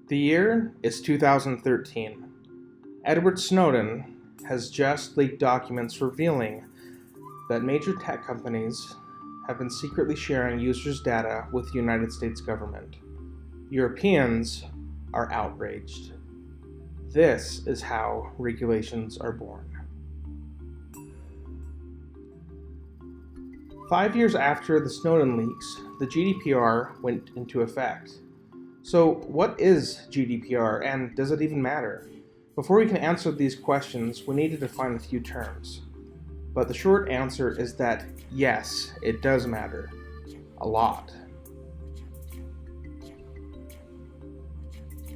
The year is 2013. Edward Snowden has just leaked documents revealing that major tech companies have been secretly sharing users' data with the United States government. Europeans are outraged. This is how regulations are born. 5 years after the Snowden leaks, the GDPR went into effect. So what is GDPR, and does it even matter? Before we can answer these questions, we need to define a few terms. But the short answer is that yes, it does matter. A lot.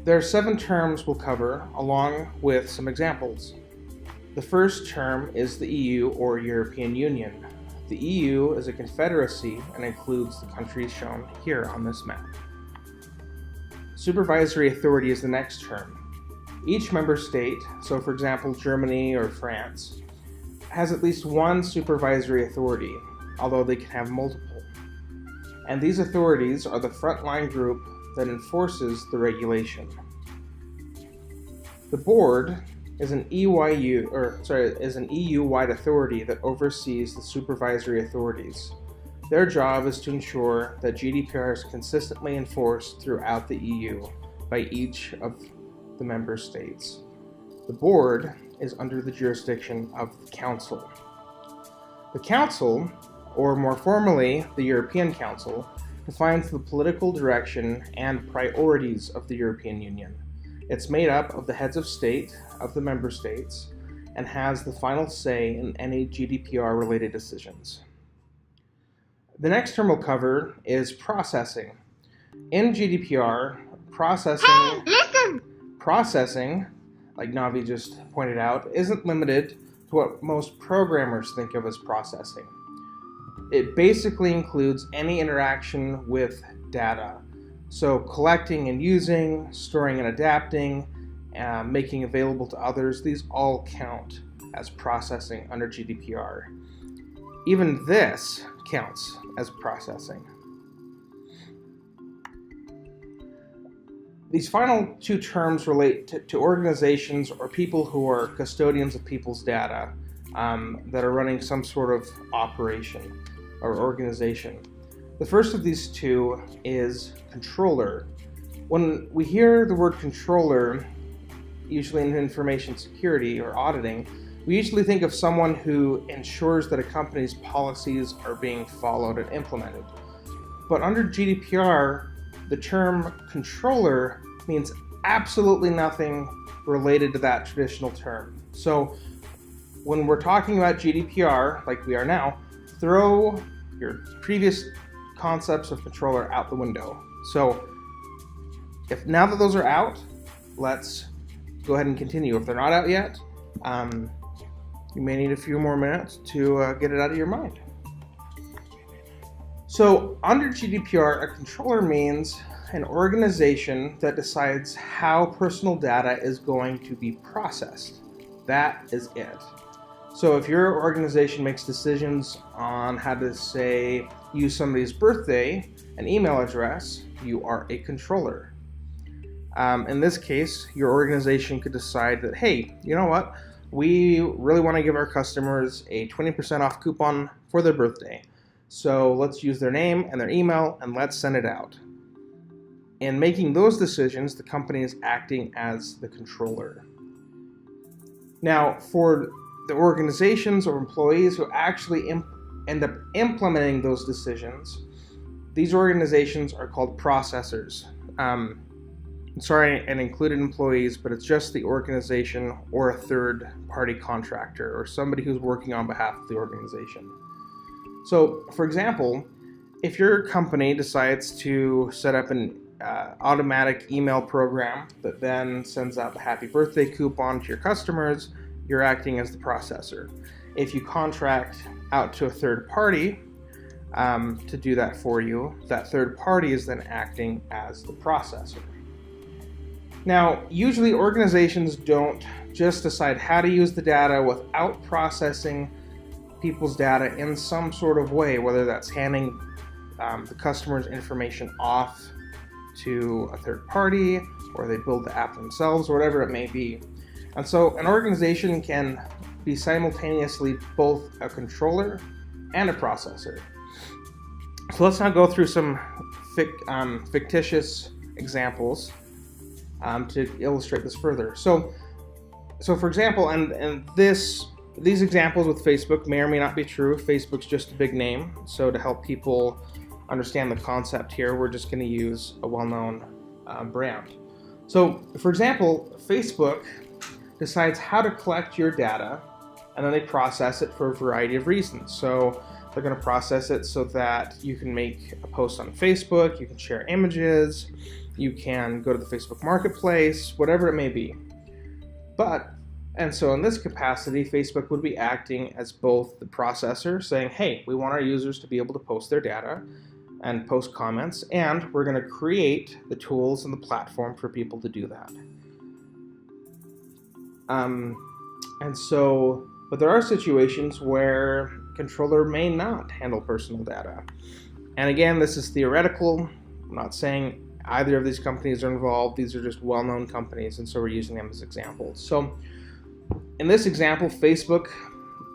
There are 7 terms we'll cover, along with some examples. The first term is the EU, or European Union. The EU is a confederacy and includes the countries shown here on this map. Supervisory authority is the next term. Each member state, so for example Germany or France, has at least one supervisory authority, although they can have multiple. And these authorities are the frontline group that enforces the regulation. The board is an EU-wide authority that oversees the supervisory authorities. Their job is to ensure that GDPR is consistently enforced throughout the EU by each of the member states. The board is under the jurisdiction of the Council. The Council, or more formally the European Council, defines the political direction and priorities of the European Union. It's made up of the heads of state of the member states and has the final say in any GDPR-related decisions. The next term we'll cover is processing. In GDPR, processing, like Navi just pointed out, isn't limited to what most programmers think of as processing. It basically includes any interaction with data. So collecting and using, storing and adapting, making available to others, these all count as processing under GDPR. Even this counts as processing. These final 2 terms relate to organizations or people who are custodians of people's data that are running some sort of operation or organization. The first of these 2 is controller. When we hear the word controller, usually in information security or auditing, we usually think of someone who ensures that a company's policies are being followed and implemented. But under GDPR, the term controller means absolutely nothing related to that traditional term. So when we're talking about GDPR, like we are now, throw your previous concepts of controller out the window. So now that those are out, let's go ahead and continue. If they're not out yet, you may need a few more minutes to get it out of your mind. So under GDPR, a controller means an organization that decides how personal data is going to be processed. That is it. So if your organization makes decisions on how to, say, use somebody's birthday and email address, you are a controller. In this case, your organization could decide that, hey, you know what? We really want to give our customers a 20% off coupon for their birthday. So let's use their name and their email and let's send it out. In making those decisions, the company is acting as the controller. Now, for the organizations or employees who actually end up implementing those decisions, these organizations are called processors. And included employees, but it's just the organization or a third-party contractor or somebody who's working on behalf of the organization. So, for example, if your company decides to set up an automatic email program that then sends out the happy birthday coupon to your customers, you're acting as the processor. If you contract out to a third party to do that for you, that third party is then acting as the processor. Now, usually organizations don't just decide how to use the data without processing people's data in some sort of way, whether that's handing the customer's information off to a third party, or they build the app themselves, or whatever it may be. And so an organization can be simultaneously both a controller and a processor. So let's now go through some fictitious examples to illustrate this further. So for example, and these examples with Facebook may or may not be true. Facebook's just a big name. So to help people understand the concept here, we're just going to use a well-known brand. So for example, Facebook decides how to collect your data, and then they process it for a variety of reasons. So they're going to process it so that you can make a post on Facebook, you can share images, you can go to the Facebook marketplace, whatever it may be. And so in this capacity, Facebook would be acting as both the processor, saying, hey, we want our users to be able to post their data and post comments, and we're going to create the tools and the platform for people to do that. But there are situations where controller may not handle personal data. And again, this is theoretical. I'm not saying either of these companies are involved. These are just well-known companies, and so we're using them as examples. So in this example, Facebook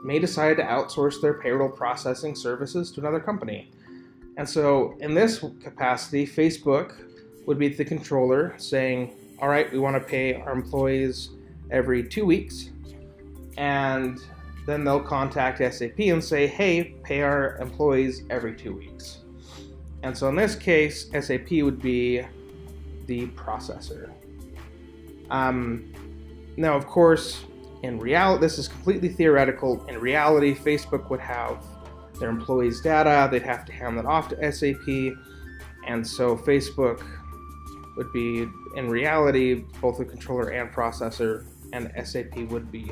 may decide to outsource their payroll processing services to another company. And so in this capacity, Facebook would be the controller saying, all right, we want to pay our employees every 2 weeks. And then they'll contact SAP and say, hey, pay our employees every 2 weeks. And so in this case, SAP would be the processor. Now, of course, in reality, this is completely theoretical. In reality, Facebook would have their employees' data. They'd have to hand that off to SAP. And so Facebook would be, in reality, both a controller and processor, and SAP would be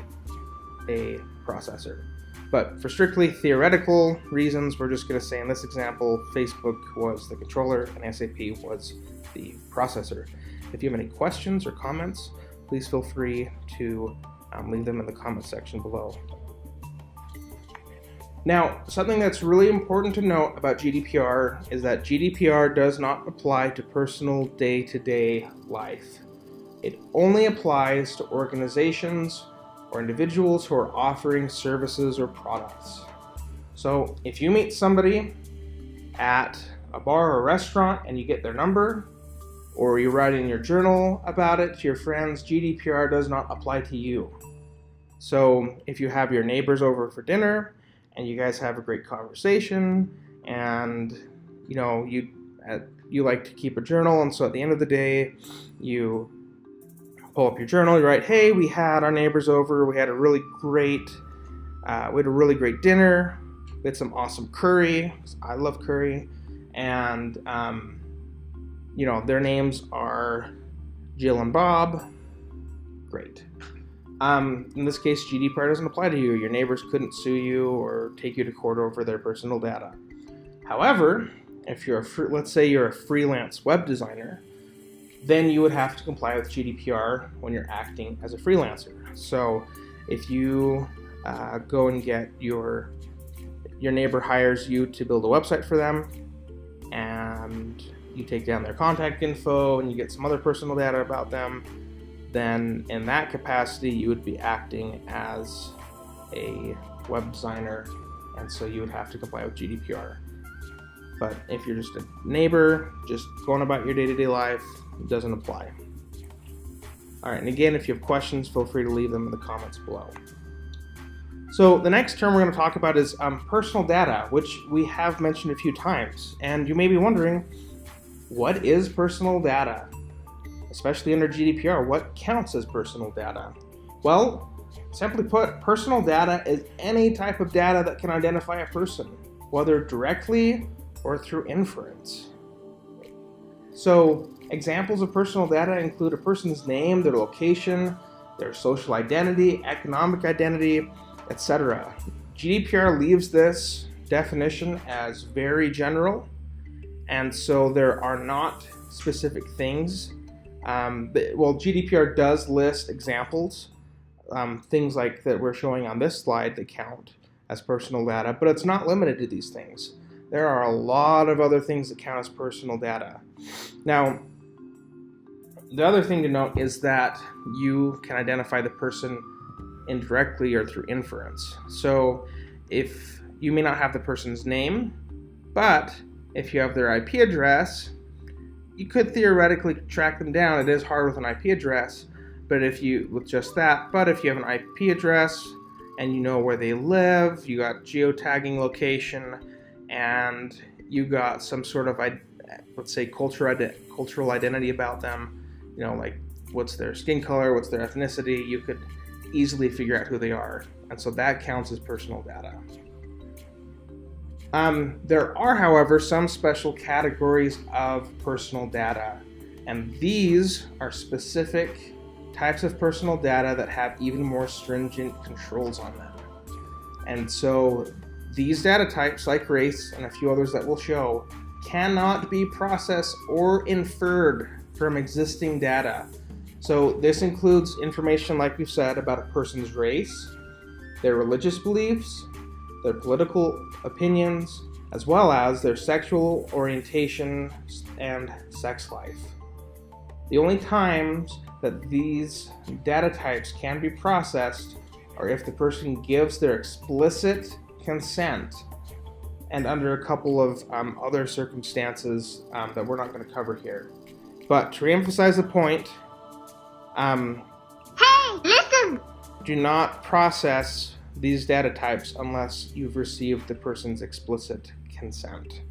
a processor. But for strictly theoretical reasons, we're just going to say in this example, Facebook was the controller and SAP was the processor. If you have any questions or comments, please feel free to leave them in the comment section below. Now, something that's really important to note about GDPR is that GDPR does not apply to personal day-to-day life. It only applies to organizations or individuals who are offering services or products. So if you meet somebody at a bar or a restaurant and you get their number, or you write in your journal about it to your friends, GDPR does not apply to you. So if you have your neighbors over for dinner and you guys have a great conversation, and you like to keep a journal, and so at the end of the day you pull up your journal, you write, hey, we had our neighbors over, we had a really great dinner, we had some awesome curry, I love curry, and their names are Jill and Bob. Great. In this case, GDPR doesn't apply to you. Your neighbors couldn't sue you or take you to court over their personal data. However, if let's say you're a freelance web designer, then you would have to comply with GDPR when you're acting as a freelancer. So if you go and get your neighbor hires you to build a website for them, and you take down their contact info and you get some other personal data about them, then in that capacity you would be acting as a web designer, and so you would have to comply with GDPR. But if you're just a neighbor, just going about your day-to-day life, it doesn't apply. All right, and again, if you have questions, feel free to leave them in the comments below. So the next term we're going to talk about is personal data, which we have mentioned a few times. And you may be wondering, what is personal data? Especially under GDPR, what counts as personal data? Well, simply put, personal data is any type of data that can identify a person, whether directly or through inference. So examples of personal data include a person's name, their location, their social identity, economic identity, etc. GDPR leaves this definition as very general, and so there are not specific things. GDPR does list examples, things like that we're showing on this slide that count as personal data, but it's not limited to these things. There are a lot of other things that count as personal data. Now, The other thing to note is that you can identify the person indirectly or through inference. So if you may not have the person's name, but if you have their IP address, you could theoretically track them down. It is hard with an IP address, but if you have an IP address and you know where they live, you got geotagging location, and you got some sort of, let's say, cultural identity about them, like what's their skin color, what's their ethnicity, you could easily figure out who they are. And so that counts as personal data. There are, however, some special categories of personal data, and these are specific types of personal data that have even more stringent controls on them. And so these data types, like race and a few others that we'll show, cannot be processed or inferred from existing data. So this includes information, like we've said, about a person's race, their religious beliefs, their political opinions, as well as their sexual orientation and sex life. The only times that these data types can be processed are if the person gives their explicit consent, and under a couple of other circumstances that we're not going to cover here. But to reemphasize the point, hey, listen! Do not process these data types unless you've received the person's explicit consent.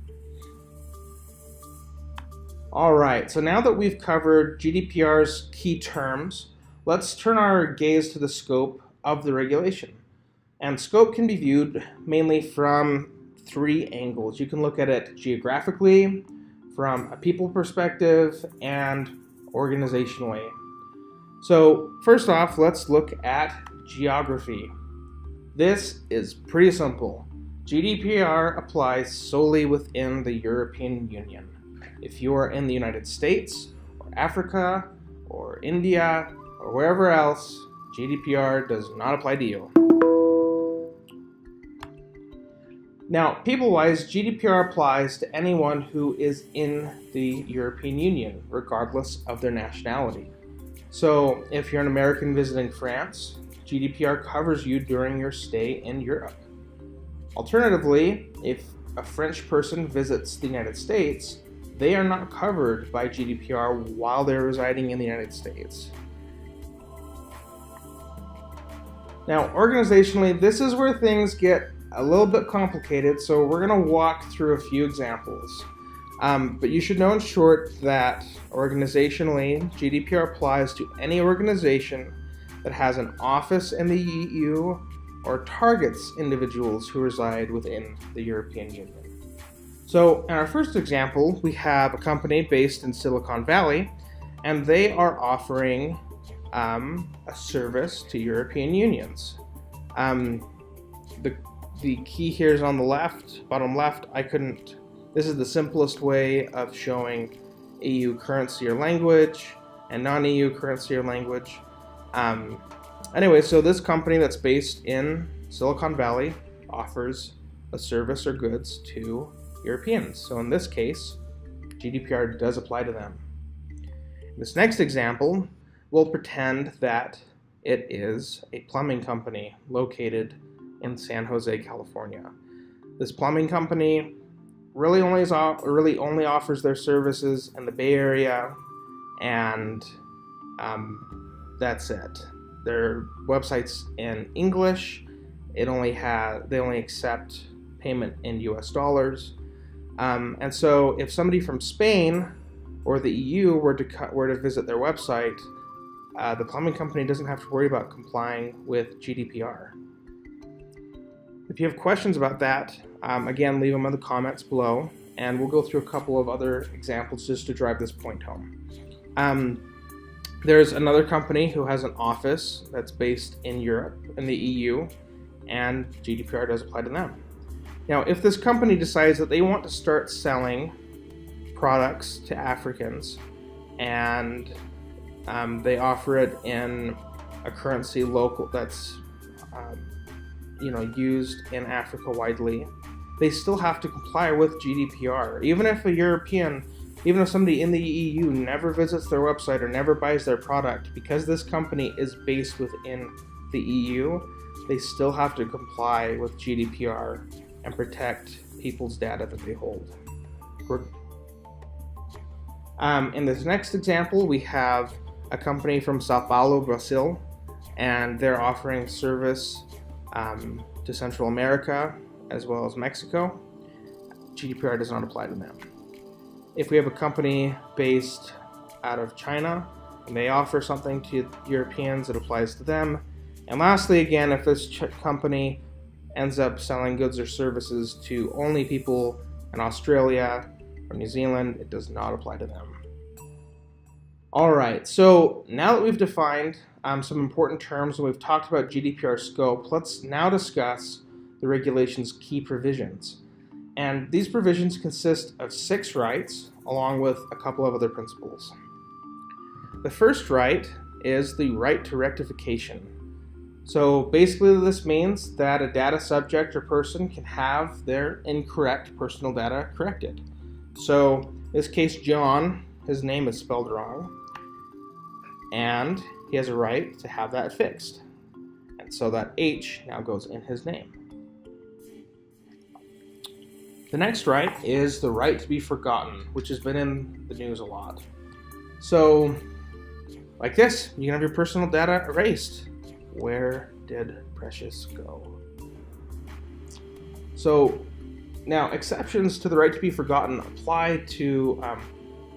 Alright, so now that we've covered GDPR's key terms, let's turn our gaze to the scope of the regulation. And scope can be viewed mainly from three angles. You can look at it geographically, from a people perspective, and organizationally. So first off, let's look at geography. This is pretty simple. GDPR applies solely within the European Union. If you are in the United States, or Africa, or India, or wherever else, GDPR does not apply to you. Now, people-wise, GDPR applies to anyone who is in the European Union, regardless of their nationality. So, if you're an American visiting France, GDPR covers you during your stay in Europe. Alternatively, if a French person visits the United States, they are not covered by GDPR while they're residing in the United States. Now, organizationally, this is where things get a little bit complicated, so we're going to walk through a few examples. But you should know in short that organizationally, GDPR applies to any organization that has an office in the EU or targets individuals who reside within the European Union. So in our first example, we have a company based in Silicon Valley, and they are offering a service to European unions. The key here is on the left, bottom left. This is the simplest way of showing EU currency or language and non-EU currency or language. Anyway, so this company that's based in Silicon Valley offers a service or goods to Europeans. So in this case, GDPR does apply to them. In this next example, we'll pretend that it is a plumbing company located in San Jose, California. This plumbing company really only offers their services in the Bay Area, and that's it. Their website's in English. They only accept payment in US dollars. And so if somebody from Spain or the EU were to visit their website, the plumbing company doesn't have to worry about complying with GDPR. If you have questions about that, again, leave them in the comments below, and we'll go through a couple of other examples just to drive this point home. There's another company who has an office that's based in Europe, in the EU, and GDPR does apply to them. Now, if this company decides that they want to start selling products to Africans, and they offer it in a currency local that's used in Africa widely, they still have to comply with GDPR. Even if a European even if somebody in the EU never visits their website or never buys their product, because this company is based within the EU, they still have to comply with GDPR and protect people's data that they hold. In this next example, we have a company from Sao Paulo, Brazil, and they're offering service to Central America as well as Mexico. GDPR does not apply to them. If we have a company based out of China and they offer something to Europeans, it applies to them. And lastly, again, if this company ends up selling goods or services to only people in Australia or New Zealand, it does not apply to them. All right, so now that we've defined some important terms and we've talked about GDPR scope, let's now discuss the regulation's key provisions. And these provisions consist of 6 rights along with a couple of other principles. The first right is the right to rectification. So basically this means that a data subject or person can have their incorrect personal data corrected. So in this case, John, his name is spelled wrong, and he has a right to have that fixed. And so that H now goes in his name. The next right is the right to be forgotten, which has been in the news a lot. So, like this, you can have your personal data erased. Where did Precious go? So, now exceptions to the right to be forgotten apply to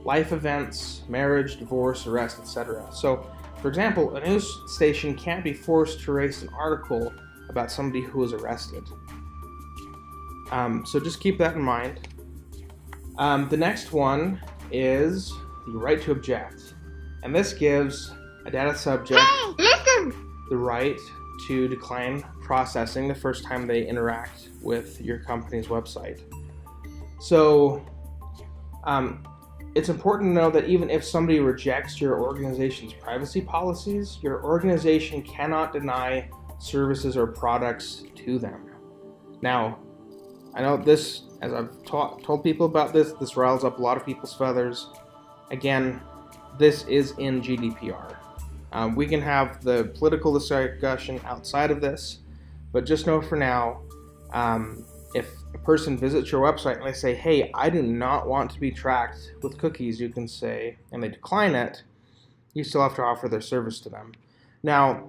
life events, marriage, divorce, arrest, etc. So, for example, a news station can't be forced to erase an article about somebody who was arrested. So just keep that in mind. The next one is the right to object. And this gives a data subject the right to decline processing the first time they interact with your company's website. So it's important to know that even if somebody rejects your organization's privacy policies, your organization cannot deny services or products to them. Now, I know this, as I've told people about this riles up a lot of people's feathers. Again, this is in GDPR. We can have the political discussion outside of this, but just know for now, if a person visits your website and they say, hey, I do not want to be tracked with cookies, you can say, and they decline it, you still have to offer their service to them. Now,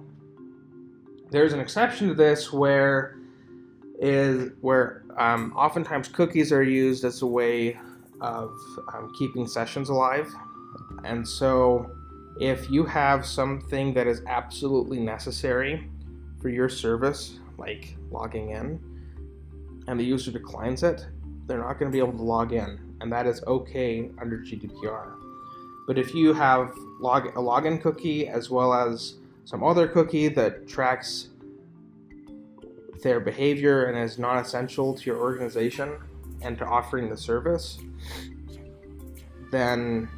there's an exception to this where oftentimes cookies are used as a way of keeping sessions alive. And so if you have something that is absolutely necessary for your service, like logging in, and the user declines it, they're not going to be able to log in, and that is okay under GDPR. But if you have a login cookie as well as some other cookie that tracks their behavior and is non-essential to your organization and to offering the service, then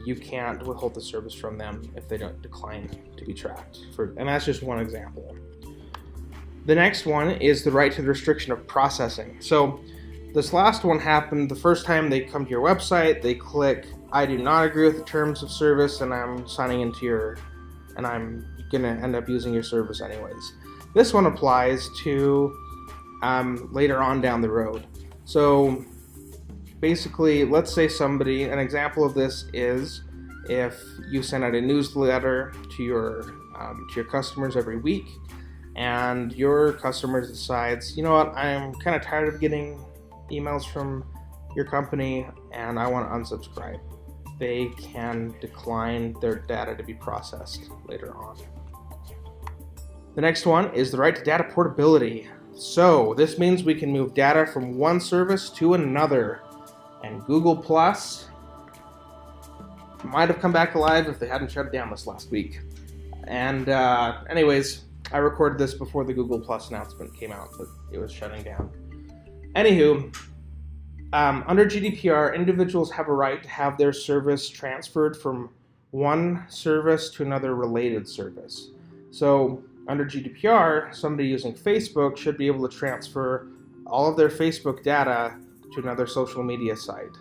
you can't withhold the service from them if they don't decline to be tracked. And that's just one example. The next one is the right to the restriction of processing. So this last one happened the first time they come to your website, they click, I do not agree with the terms of service, and I'm signing into and I'm gonna end up using your service anyways. This one applies to later on down the road. So basically, let's say an example of this is if you send out a newsletter to your customers every week, and your customers decides, you know what, I'm kind of tired of getting emails from your company and I want to unsubscribe. They can decline their data to be processed later on. The next one is the right to data portability. So this means we can move data from one service to another. And Google Plus might have come back alive if they hadn't shut it down this last week. And anyways, I recorded this before the Google Plus announcement came out, but it was shutting down. Anywho, under GDPR, individuals have a right to have their service transferred from one service to another related service. So under GDPR, somebody using Facebook should be able to transfer all of their Facebook data to another social media site.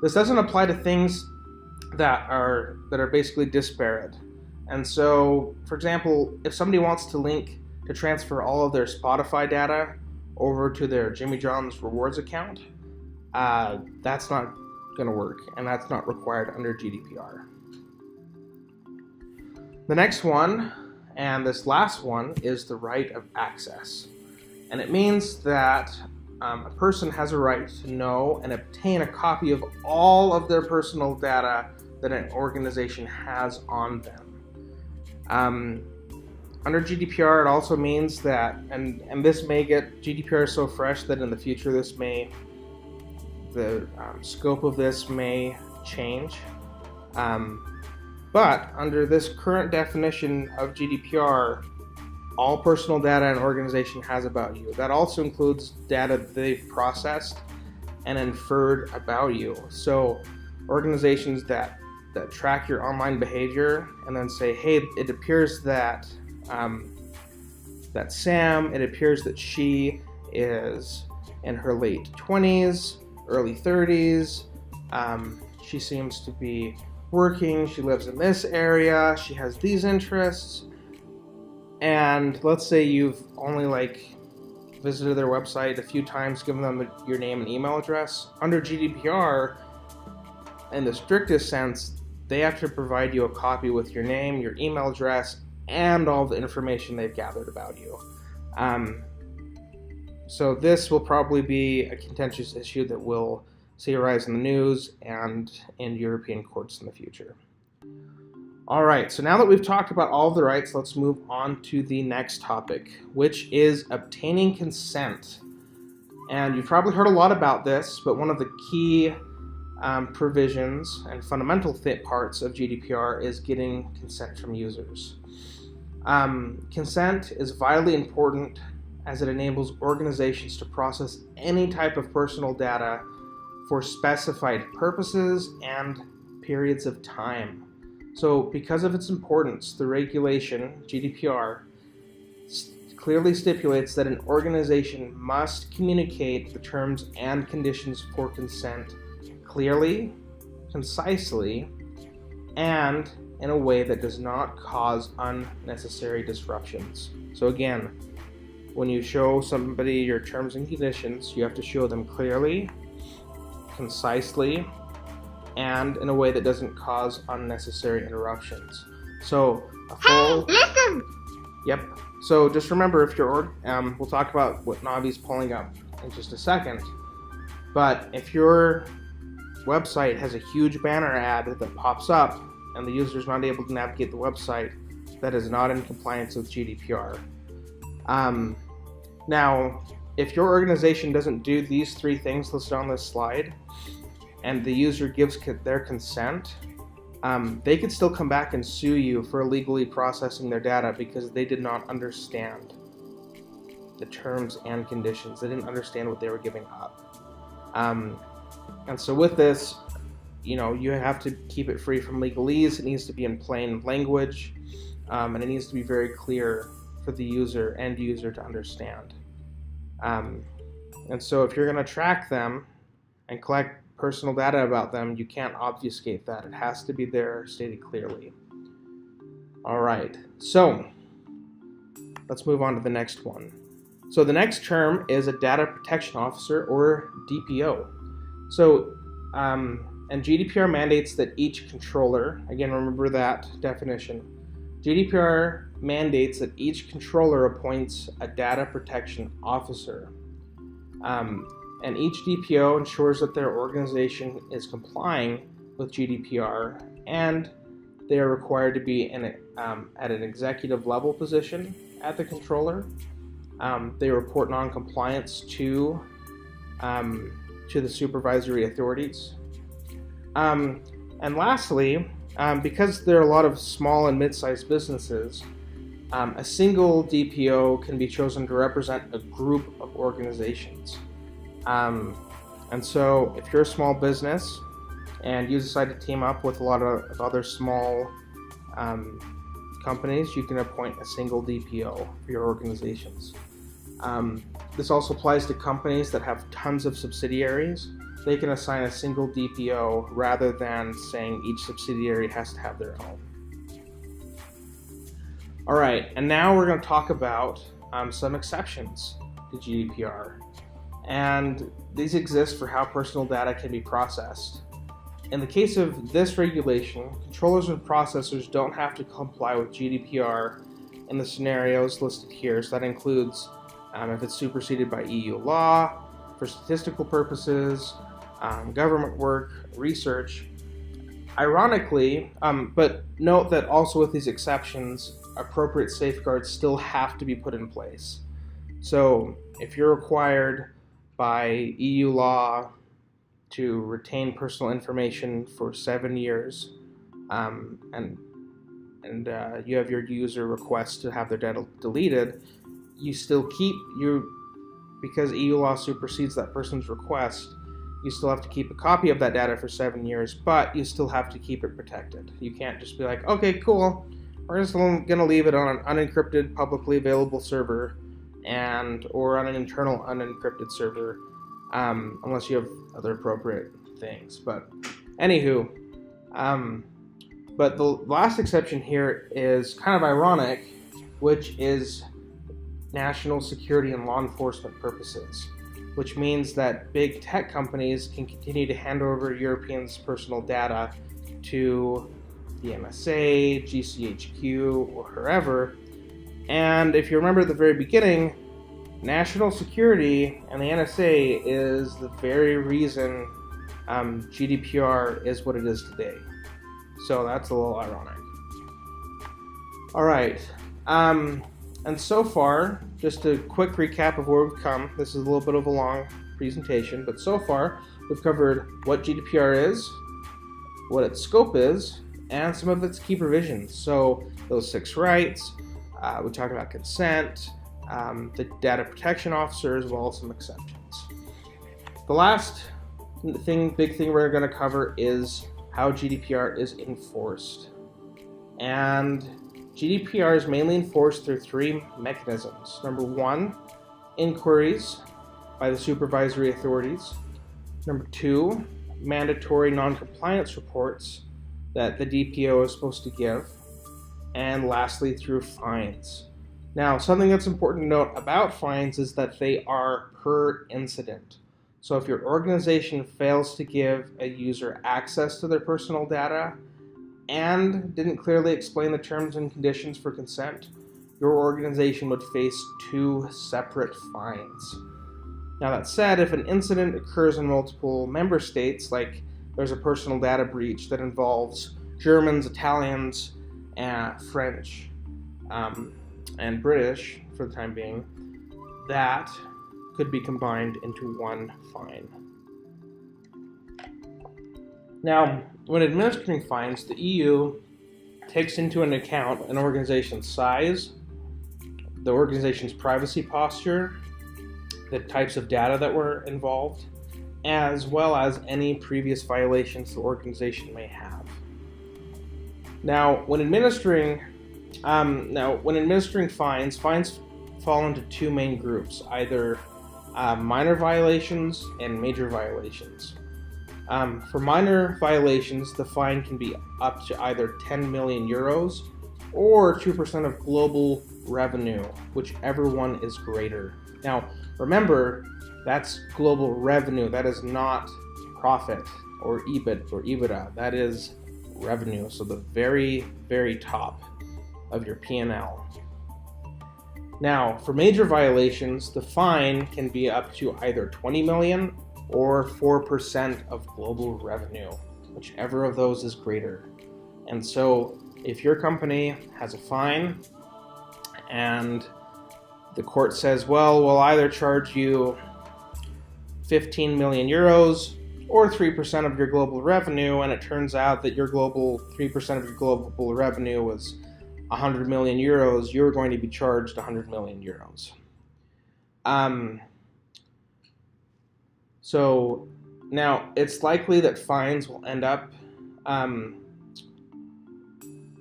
This doesn't apply to things that are basically disparate. And so, for example, if somebody wants to transfer all of their Spotify data over to their Jimmy John's Rewards account, that's not going to work, and that's not required under GDPR. The next one, and this last one, is the right of access. And it means that a person has a right to know and obtain a copy of all of their personal data that an organization has on them. Under GDPR, it also means that, and this may GDPR is so fresh that in the future the scope of this may change. But under this current definition of GDPR, all personal data an organization has about you. That also includes data that they've processed and inferred about you. So organizations that track your online behavior and then say, hey, it appears that Sam, it appears that she is in her late 20s, early 30s. She seems to be working. She lives in this area. She has these interests. And let's say you've only visited their website a few times, given them your name and email address. Under GDPR, in the strictest sense, they have to provide you a copy with your name, your email address, and all the information they've gathered about you. So this will probably be a contentious issue that we'll see arise in the news and in European courts in the future. All right, so now that we've talked about all of the rights, let's move on to the next topic, which is obtaining consent. And you've probably heard a lot about this, but one of the key provisions and fundamental parts of GDPR is getting consent from users. Consent is vitally important as it enables organizations to process any type of personal data for specified purposes and periods of time. So because of its importance, the regulation, GDPR, clearly stipulates that an organization must communicate the terms and conditions for consent clearly, concisely, and in a way that does not cause unnecessary disruptions. So again, when you show somebody your terms and conditions, you have to show them clearly, concisely, and in a way that doesn't cause unnecessary interruptions. So a full... Hey, listen! Yep. So just remember, if your we'll talk about what Navi's pulling up in just a second, but if your website has a huge banner ad that pops up and the user's not able to navigate the website, that is not in compliance with GDPR. Now, if your organization doesn't do these three things listed on this slide, and the user gives their consent, they could still come back and sue you for illegally processing their data because they did not understand the terms and conditions. They didn't understand what they were giving up. And so with this, you have to keep it free from legalese. It needs to be in plain language, and it needs to be very clear for the end user to understand. And so if you're going to track them and collect personal data about them, you can't obfuscate that. It has to be there, stated clearly. All right, so let's move on to the next one. So the next term is a data protection officer, or DPO. So, and GDPR mandates that each controller, again, remember that definition, GDPR mandates that each controller appoints a data protection officer. And each DPO ensures that their organization is complying with GDPR, and they are required to be at an executive level position at the controller. They report non-compliance to the supervisory authorities. And lastly, because there are a lot of small and mid-sized businesses, a single DPO can be chosen to represent a group of organizations. And so if you're a small business and you decide to team up with a lot of other small companies, you can appoint a single DPO for your organizations. This also applies to companies that have tons of subsidiaries. they can assign a single DPO rather than saying each subsidiary has to have their own. All right, and now we're going to talk about some exceptions to GDPR. And these exist for how personal data can be processed. In the case of this regulation, controllers and processors don't have to comply with GDPR in the scenarios listed here. So that includes if it's superseded by EU law, for statistical purposes, government work, research. Ironically, but note that also with these exceptions, appropriate safeguards still have to be put in place. So if you're required by EU law to retain personal information for 7 years, and you have your user request to have their data deleted, you still keep because EU law supersedes that person's request, you still have to keep a copy of that data for 7 years, but you still have to keep it protected. You can't just be like, okay, cool, we're just going to leave it on an unencrypted, publicly available server, or on an internal unencrypted server, unless you have other appropriate things. But anywho, but the last exception here is kind of ironic, which is national security and law enforcement purposes, which means that big tech companies can continue to hand over Europeans' personal data to the NSA, GCHQ, or whoever. And if you remember at the very beginning, national security and the NSA is the very reason GDPR is what it is today. So that's a little ironic. All right. And so far, just a quick recap of where we've come. This is a little bit of a long presentation, but so far we've covered what GDPR is, what its scope is, and some of its key provisions. So those 6 rights, we talked about consent, the data protection officer, as well as some exceptions. The last big thing we're going to cover is how GDPR is enforced. And GDPR is mainly enforced through 3 mechanisms. Number 1, inquiries by the supervisory authorities. Number 2, mandatory non-compliance reports that the DPO is supposed to give. And lastly, through fines. Now, something that's important to note about fines is that they are per incident. So if your organization fails to give a user access to their personal data and didn't clearly explain the terms and conditions for consent, your organization would face 2 separate fines. Now that said, if an incident occurs in multiple member states, like there's a personal data breach that involves Germans, Italians, French, and British for the time being, that could be combined into 1 fine. Now, when administering fines, the EU takes into an account an organization's size, the organization's privacy posture, the types of data that were involved, as well as any previous violations the organization may have. Now, when administering fines fall into 2 main groups, either minor violations and major violations. For minor violations, the fine can be up to either 10 million euros or 2% of global revenue, whichever one is greater. Now, remember, that's global revenue. That is not profit or EBIT or EBITDA. That is revenue, so the very, very top of your P&L. Now, for major violations, the fine can be up to either 20 million or 4% of global revenue, whichever of those is greater. And so, if your company has a fine and the court says, well, we'll either charge you 15 million euros or 3% of your global revenue, and it turns out that your 3% of your global revenue was 100 million euros, you're going to be charged 100 million euros. So now it's likely that fines will end up,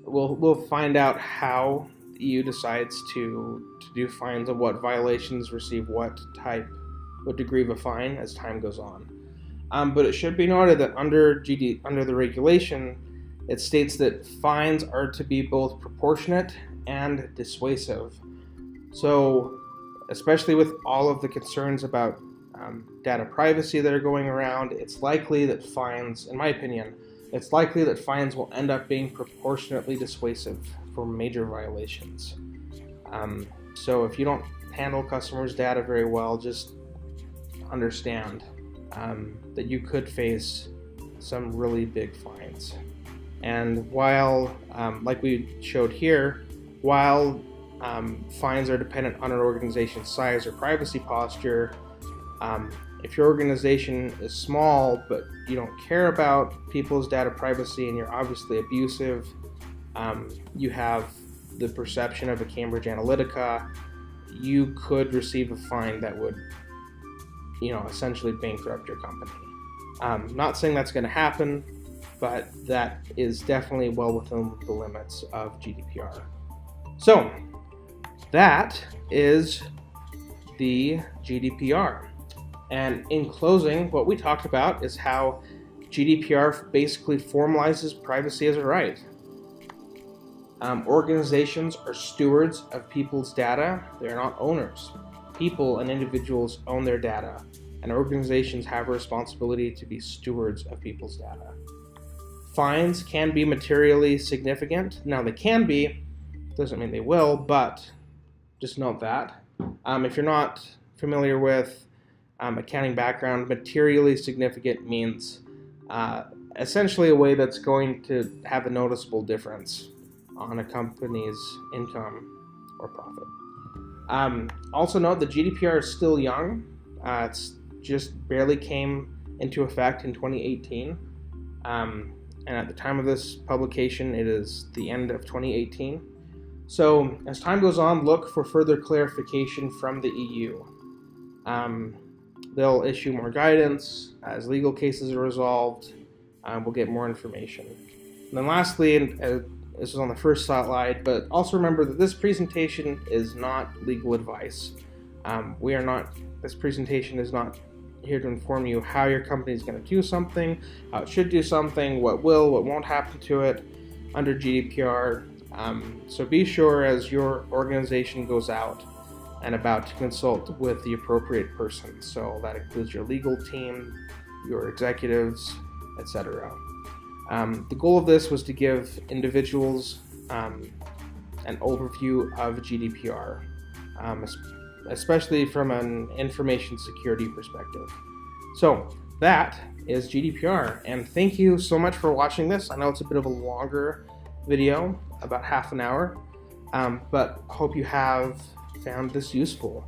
we'll find out how the EU decides to do fines and what violations receive what degree of a fine as time goes on. But it should be noted that under the regulation, it states that fines are to be both proportionate and dissuasive. So, especially with all of the concerns about data privacy that are going around, it's likely that fines, in my opinion, it's likely that fines will end up being proportionately dissuasive for major violations. So if you don't handle customers' data very well, just understand that you could face some really big fines. And while, like we showed here, while fines are dependent on an organization's size or privacy posture, if your organization is small but you don't care about people's data privacy and you're obviously abusive, you have the perception of a Cambridge Analytica, you could receive a fine that would, essentially bankrupt your company. Not saying that's going to happen, but that is definitely well within the limits of GDPR. So that is the GDPR. And in closing, what we talked about is how GDPR basically formalizes privacy as a right. Organizations are stewards of people's data. They're not owners. People and individuals own their data, and organizations have a responsibility to be stewards of people's data. Fines can be materially significant. Now, they can be, doesn't mean they will, but just note that. If you're not familiar with accounting background, materially significant means essentially a way that's going to have a noticeable difference on a company's income or profit. Also note that GDPR is still young. It's just barely came into effect in 2018. And at the time of this publication, it is the end of 2018. So as time goes on, look for further clarification from the EU. They'll issue more guidance as legal cases are resolved. We'll get more information. And then lastly, this is on the first slide, but also remember that this presentation is not legal advice. This presentation is not here to inform you how your company is going to do something, how it should do something, what won't happen to it under GDPR. So be sure as your organization goes out and about to consult with the appropriate person. So that includes your legal team, your executives, etc. The goal of this was to give individuals an overview of GDPR, especially from an information security perspective. So that is GDPR, and thank you so much for watching this. I know it's a bit of a longer video, about half an hour, but hope you have found this useful.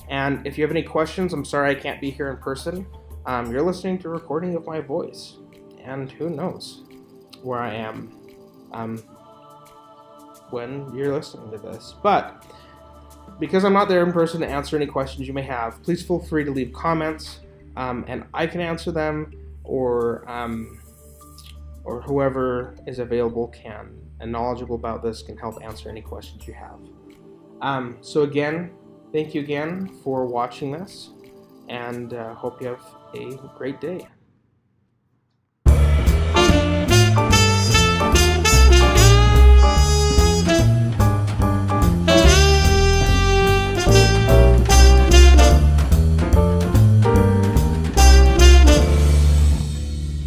And if you have any questions, I'm sorry I can't be here in person. You're listening to a recording of my voice, and who knows where I am when you're listening to this. But because I'm not there in person to answer any questions you may have, please feel free to leave comments, and I can answer them, or whoever is available and knowledgeable about this can help answer any questions you have. So again, thank you again for watching this, and hope you have a great day.